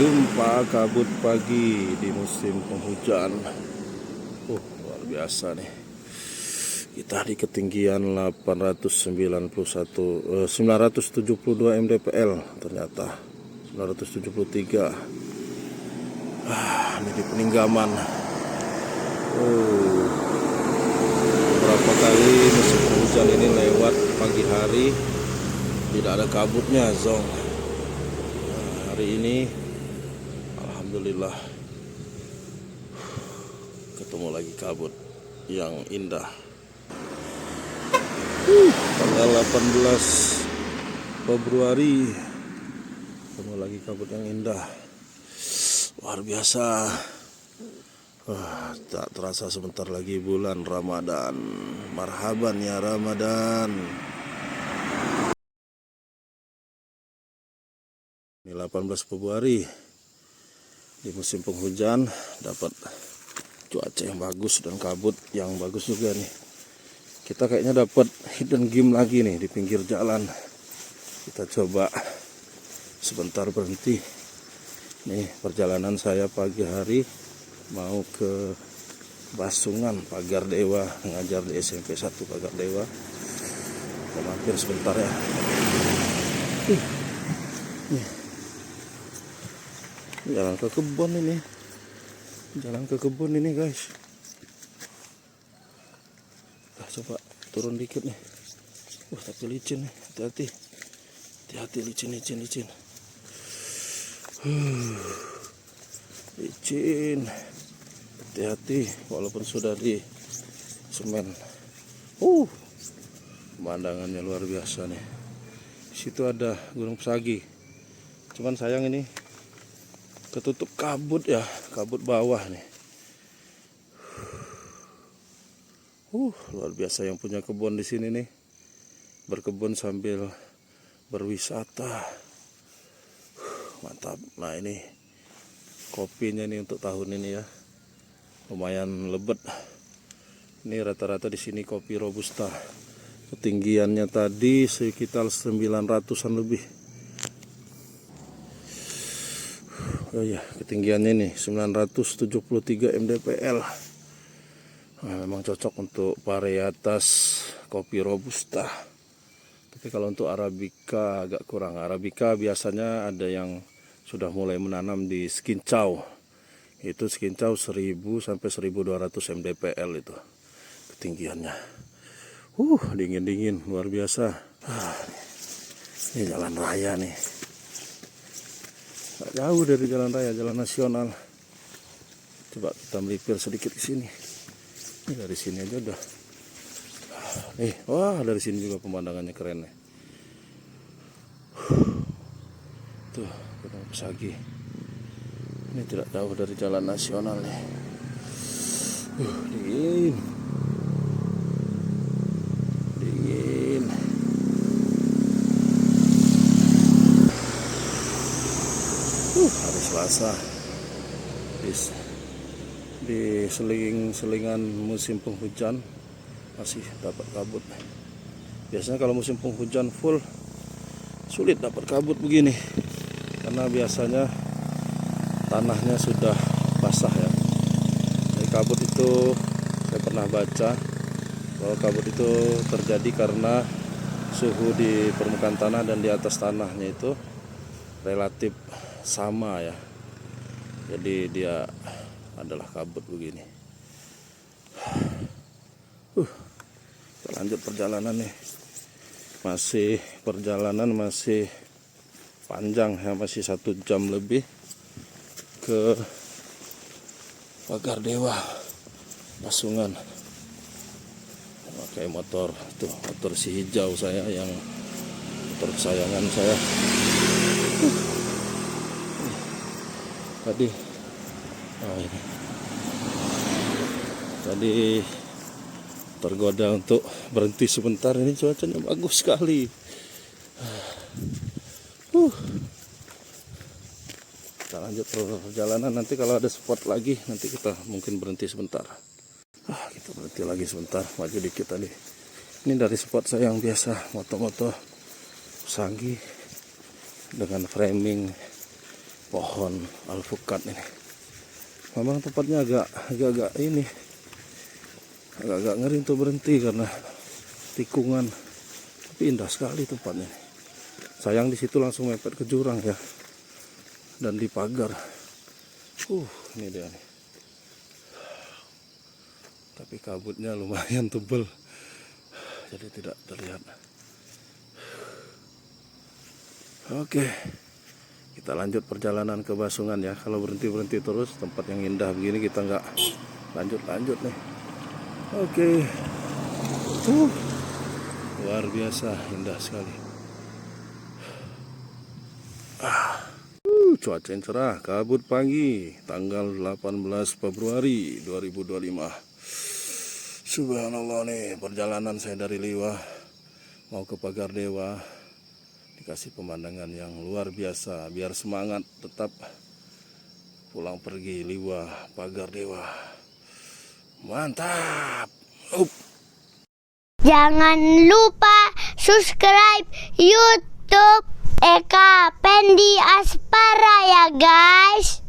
Jumpa kabut pagi di musim penghujan. Luar biasa nih. Kita di ketinggian 972 mdpl ternyata 973. Ini di Peninggaman. Beberapa kali musim penghujan ini lewat pagi hari tidak ada kabutnya, Zong. Hari ini alhamdulillah ketemu lagi kabut yang indah. Tanggal 18 Februari ketemu lagi kabut yang indah. Luar biasa. Tak terasa sebentar lagi bulan Ramadan. Marhaban ya Ramadan. Ini 18 Februari di musim penghujan, dapat cuaca yang bagus dan kabut yang bagus juga nih. Kita kayaknya dapat hidden game lagi nih di pinggir jalan. Kita coba sebentar berhenti. Nih perjalanan saya pagi hari mau ke Basungan Pagar Dewa, ngajar di SMP 1 Pagar Dewa. Kita mampir sebentar ya. Jalan ke kebun ini. Jalan ke kebun ini, guys. Coba turun dikit nih. Tapi licin nih. Hati-hati. Hati-hati, licin. Licin. Hati-hati walaupun sudah di semen. Pemandangannya luar biasa nih. Di situ ada Gunung Pesagi. Cuman sayang ini ketutup kabut ya, kabut bawah nih. Luar biasa yang punya kebun di sini nih. Berkebun sambil berwisata. Mantap. Nah, ini kopinya nih untuk tahun ini ya. Lumayan lebet. Ini rata-rata di sini kopi robusta. Ketinggiannya tadi sekitar 900-an lebih. Oh ya, ketinggiannya nih 973 mdpl. Nah, memang cocok untuk varietas kopi robusta. Tapi kalau untuk arabica agak kurang. Arabica biasanya ada yang sudah mulai menanam di Skincau. Itu Skincau 1000 sampai 1200 mdpl itu ketinggiannya. Dingin luar biasa. Ini jalan raya nih. Gak jauh dari jalan raya, jalan nasional. Coba kita melipir sedikit ke sini. Ini dari sini aja udah. Dari sini juga pemandangannya keren nih. Tuh, Gunung Pesagi. Ini tidak jauh dari jalan nasional nih. Dingin. Hari Selasa di selingan musim penghujan masih dapat kabut. Biasanya kalau musim penghujan full sulit dapat kabut begini, karena biasanya tanahnya sudah basah ya. Jadi kabut itu saya pernah baca bahwa kabut itu terjadi karena suhu di permukaan tanah dan di atas tanahnya itu relatif sama ya. Jadi dia adalah kabut begini. Kita lanjut perjalanan nih. Perjalanan masih panjang ya, masih 1 jam lebih ke Pagar Dewa Basungan. Pakai motor si hijau saya, yang motor kesayangan saya. Tadi tergoda untuk berhenti sebentar. Ini cuacanya bagus sekali. Kita lanjut perjalanan. Nanti kalau ada spot lagi, nanti kita mungkin berhenti sebentar. Kita berhenti lagi sebentar, maju dikit tadi. Ini dari spot saya yang biasa moto-moto Pesagi dengan framing pohon alpukat ini. Memang tempatnya agak ini, agak ngeri untuk berhenti karena tikungan. Tapi indah sekali tempatnya. Sayang di situ langsung mepet ke jurang ya, dan di pagar. Ini dia nih. Tapi kabutnya lumayan tebal, jadi tidak terlihat. Oke, kita lanjut perjalanan ke Basungan ya. Kalau berhenti terus tempat yang indah begini kita nggak lanjut nih. Oke, luar biasa indah sekali. Cuaca yang cerah, kabut pagi, tanggal 18 Februari 2025. Subhanallah nih, perjalanan saya dari Liwa mau ke Pagar Dewa. Dikasih pemandangan yang luar biasa, biar semangat tetap pulang pergi Liwa Pagar Dewa. Mantap. Jangan lupa subscribe YouTube Eka Pendi Aspara ya guys.